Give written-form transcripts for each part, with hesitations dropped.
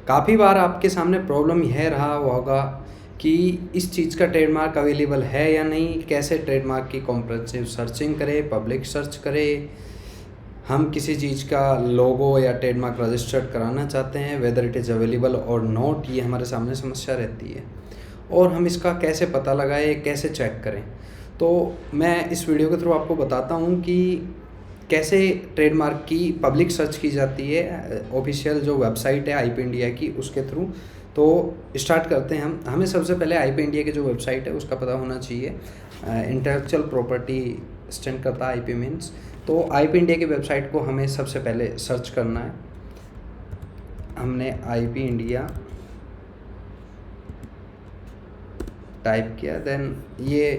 काफ़ी बार आपके सामने प्रॉब्लम यह रहा होगा कि इस चीज़ का ट्रेडमार्क अवेलेबल है या नहीं, कैसे ट्रेडमार्क की कॉम्प्रिहेंसिव सर्चिंग करें, पब्लिक सर्च करें। हम किसी चीज़ का लोगो या ट्रेडमार्क रजिस्टर्ड कराना चाहते हैं, वेदर इट इज़ अवेलेबल और नॉट, ये हमारे सामने समस्या रहती है। और हम इसका कैसे पता लगाएं, कैसे चेक करें। तो मैं इस वीडियो के थ्रू आपको बताता हूँ कि कैसे ट्रेडमार्क की पब्लिक सर्च की जाती है, ऑफिशियल जो वेबसाइट है आईपी इंडिया की, उसके थ्रू। तो स्टार्ट करते हैं हम। हमें सबसे पहले आईपी इंडिया की जो वेबसाइट है उसका पता होना चाहिए। इंटेलेक्चुअल प्रॉपर्टी स्टैंड करता है आईपी मीन्स। तो आईपी इंडिया की वेबसाइट को हमें सबसे पहले सर्च करना है। हमने आईपी इंडिया टाइप किया, देन ये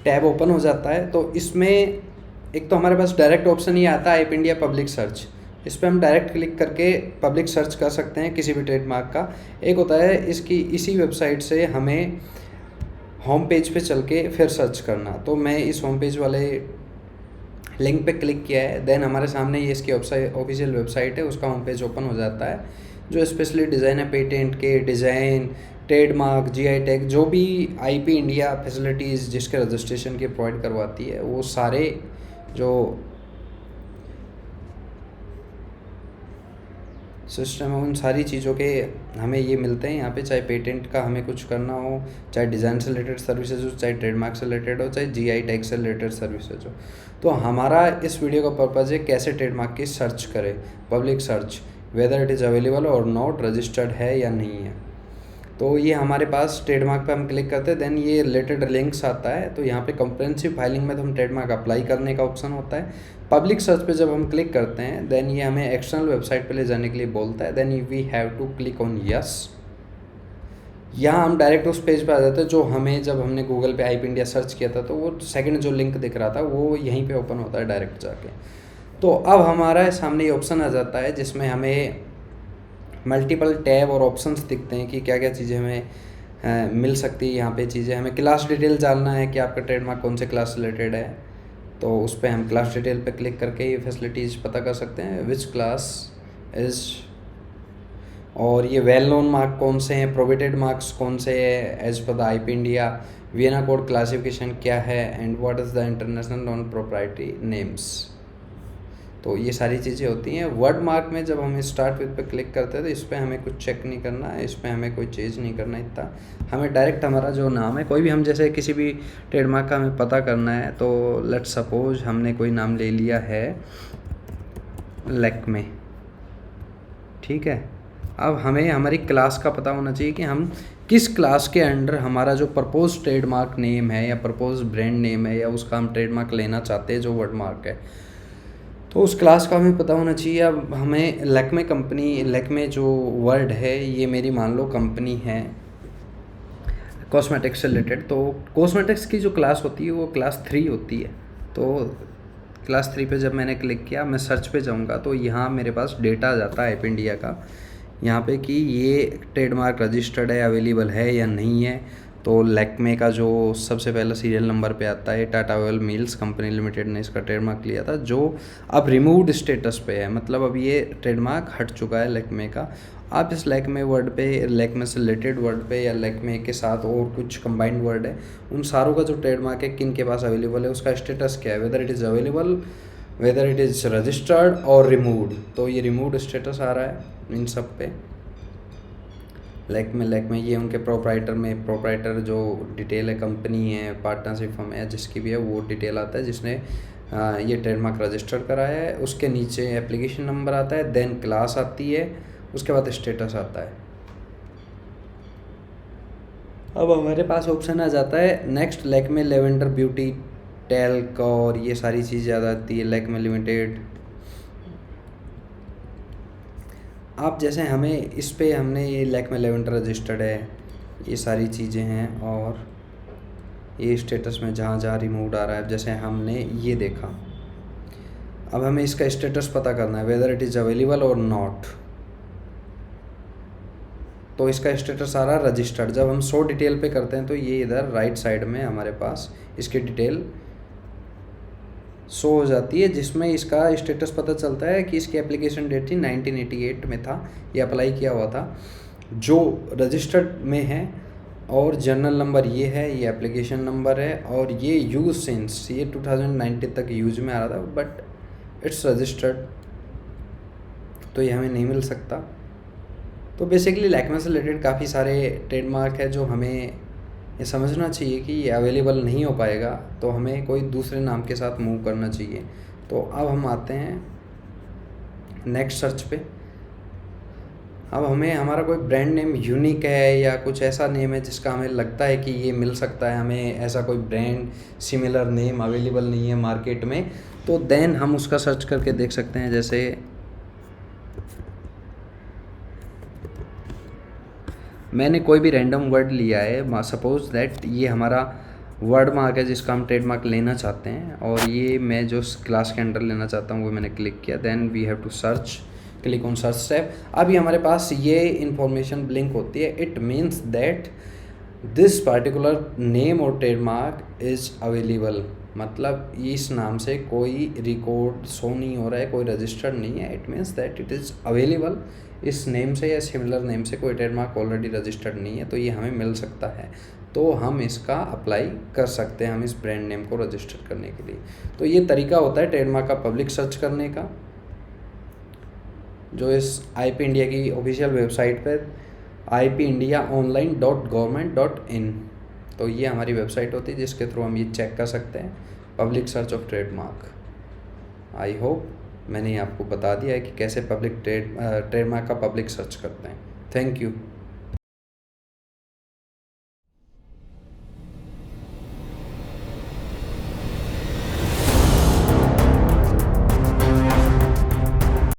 टैब ओपन हो जाता है। तो इसमें एक तो हमारे पास डायरेक्ट ऑप्शन ये आता है आईपी इंडिया पब्लिक सर्च। इस पर हम डायरेक्ट क्लिक करके पब्लिक सर्च कर सकते हैं किसी भी ट्रेडमार्क का। एक होता है इसकी इसी वेबसाइट से हमें होम पेज पे चल के फिर सर्च करना। तो मैं इस होम पेज वाले लिंक पे क्लिक किया है, देन हमारे सामने ये इसकी ऑफिशियल वेबसाइट है, उसका होम पेज ओपन हो जाता है। जो स्पेशली डिज़ाइन है, पेटेंट के डिज़ाइन, ट्रेडमार्क, जीआई टैग, जो भी आईपी इंडिया फैसिलिटीज़ जिसके रजिस्ट्रेशन की प्रोवाइड करवाती है, वो सारे जो सिस्टम है उन सारी चीज़ों के हमें ये मिलते हैं यहाँ पे। चाहे पेटेंट का हमें कुछ करना हो, चाहे डिज़ाइन से रिलेटेड सर्विसेज हो, चाहे ट्रेडमार्क से रिलेटेड हो, चाहे जीआई टैग से रिलेटेड सर्विसेज हो। तो हमारा इस वीडियो का पर्पज़ है कैसे ट्रेडमार्क की सर्च करें, public search, whether it is available और नॉट, रजिस्टर्ड है या नहीं है। तो ये हमारे पास ट्रेडमार्क पे हम क्लिक करते हैं, देन ये रिलेटेड लिंक्स आता है। तो यहाँ पे कंप्रिहेंसिव फाइलिंग में तो हम ट्रेडमार्क अप्लाई करने का ऑप्शन होता है। पब्लिक सर्च पे जब हम क्लिक करते हैं, देन ये हमें एक्सटर्नल वेबसाइट पे ले जाने के लिए बोलता है। Then we have to click on yes. यहाँ हम डायरेक्ट उस पेज पे आ जाते हैं जो हमें, जब हमने गूगल पे आईपी इंडिया सर्च किया था तो वो सेकेंड जो लिंक दिख रहा था वो यहीं पर ओपन होता है डायरेक्ट जाके। तो अब हमारा सामने ये ऑप्शन आ जाता है जिसमें हमें मल्टीपल टैब और ऑप्शंस दिखते हैं कि क्या क्या चीज़ें हमें मिल सकती है। यहाँ पे चीज़ें हमें क्लास डिटेल जानना है कि आपका ट्रेडमार्क कौन से क्लास से रिलेटेड है। तो उस पर हम क्लास डिटेल पे क्लिक करके ये फैसिलिटीज़ पता कर सकते हैं, विच क्लास इज़, और ये वेल नोन मार्क कौन से हैं, प्रोहिबिटेड मार्क्स कौन से हैं एज पर the IP India, Vienna code classification क्या है, and what is the international non proprietary names. तो ये सारी चीज़ें होती हैं। वर्ड मार्क में जब हम स्टार्ट विद पे क्लिक करते हैं तो इस पर हमें कुछ चेक नहीं करना है, इस पर हमें कोई चीज़ नहीं करना इतना। हमें डायरेक्ट हमारा जो नाम है, कोई भी हम जैसे किसी भी ट्रेडमार्क का हमें पता करना है, तो लेट्स सपोज हमने कोई नाम ले लिया है लैक्मे, ठीक है। अब हमें हमारी क्लास का पता होना चाहिए कि हम किस क्लास के अंडर हमारा जो प्रपोज ट्रेडमार्क नेम है या प्रपोज ब्रांड नेम है या उसका हम ट्रेडमार्क लेना चाहते हैं जो वर्ड मार्क है, तो उस क्लास का हमें पता होना चाहिए। अब हमें लैक्मे कंपनी, लैक्मे जो वर्ड है ये मेरी मान लो कंपनी है कॉस्मेटिक्स से रिलेटेड। तो कॉस्मेटिक्स की जो क्लास होती है वो क्लास 3 होती है। तो क्लास 3 पे जब मैंने क्लिक किया, मैं सर्च पे जाऊंगा तो यहाँ मेरे पास डेटा आ जाता है आईपी इंडिया का, यहाँ पे कि ये ट्रेडमार्क रजिस्टर्ड है, अवेलेबल है या नहीं है। तो लैक्मे का जो सबसे पहला सीरियल नंबर पे आता है, Tata oil mills company limited ने इसका ट्रेडमार्क लिया था, जो अब रिमूव्ड स्टेटस पे है। मतलब अब ये ट्रेडमार्क हट चुका है लैक्मे का। आप इस लैक्मे वर्ड पे, लैक्मे से रिलेटेड वर्ड पे या लैक्मे के साथ और कुछ कंबाइंड वर्ड है, उन सारों का जो ट्रेडमार्क है किन के पास अवेलेबल है, उसका स्टेटस क्या है, whether it is available, whether it is registered और रिमूव्ड। तो ये रिमूव्ड स्टेटस आ रहा है इन सब पे। लैक्मे ये उनके प्रोप्राइटर में, प्रोप्राइटर जो डिटेल है, कंपनी है, पार्टनरशिप फर्म है, जिसकी भी है वो डिटेल आता है, जिसने ये ट्रेडमार्क रजिस्टर कराया है। उसके नीचे एप्लीकेशन नंबर आता है, देन क्लास आती है, उसके बाद स्टेटस आता है। अब हमारे पास ऑप्शन आ जाता है next, Lakme lavender beauty talc, और ये सारी चीज़ आ जाती है, लैक्मे लिमिटेड। आप जैसे हमें इस पे हमने ये लैक्मे लेवेंडर रजिस्टर्ड है, ये सारी चीज़ें हैं, और ये स्टेटस में जहाँ जहाँ रिमूव्ड आ रहा है, जैसे हमने ये देखा। अब हमें इसका स्टेटस पता करना है, वेदर इट इज़ अवेलेबल और नॉट। तो इसका स्टेटस आ रहा है रजिस्टर्ड। जब हम 100 डिटेल पे करते हैं तो ये इधर राइट साइड में हमारे पास इसकी डिटेल शो हो जाती है, जिसमें इसका स्टेटस पता चलता है कि इसकी एप्लीकेशन डेट थी 1988 में था, ये अप्लाई किया हुआ था, जो रजिस्टर्ड में है, और जर्नल नंबर ये है, ये एप्लीकेशन नंबर है, और ये यूज सिंस ये 2019 तक यूज में आ रहा था, बट इट्स रजिस्टर्ड, तो ये हमें नहीं मिल सकता। तो बेसिकली लैक्मे से रिलेटेड काफ़ी सारे ट्रेडमार्क है जो हमें ये समझना चाहिए कि ये अवेलेबल नहीं हो पाएगा, तो हमें कोई दूसरे नाम के साथ मूव करना चाहिए। तो अब हम आते हैं नेक्स्ट सर्च पे। अब हमें हमारा कोई ब्रांड नेम यूनिक है या कुछ ऐसा नेम है जिसका हमें लगता है कि ये मिल सकता है, हमें ऐसा कोई ब्रांड सिमिलर नेम अवेलेबल नहीं है मार्केट में, तो देन हम उसका सर्च करके देख सकते हैं। जैसे मैंने कोई भी रैंडम वर्ड लिया है, सपोज दैट ये हमारा वर्ड मार्क है जिसका हम ट्रेडमार्क लेना चाहते हैं, और ये मैं जो क्लास के अंडर लेना चाहता हूँ वो मैंने क्लिक किया, then we have to search, click on search tab. अभी हमारे पास ये इन्फॉर्मेशन ब्लिंक होती है, it means that this particular name और ट्रेडमार्क इज़ अवेलेबल, मतलब इस नाम से कोई रिकॉर्ड शो नहीं हो रहा है, कोई रजिस्टर्ड नहीं है, it means that it is available. इस नेम से या सिमिलर नेम से कोई ट्रेडमार्क ऑलरेडी रजिस्टर्ड नहीं है, तो ये हमें मिल सकता है, तो हम इसका अप्लाई कर सकते हैं हम इस ब्रांड नेम को रजिस्टर करने के लिए। तो ये तरीका होता है ट्रेडमार्क का पब्लिक सर्च करने का, जो इस IP इंडिया की ऑफिशियल वेबसाइट पर ipindiaonline.government.in, तो ये हमारी वेबसाइट होती है जिसके थ्रू हम ये चेक कर सकते हैं public search of trademark. I hope मैंने आपको बता दिया है कि कैसे ट्रेडमार्क का पब्लिक सर्च करते हैं। Thank you.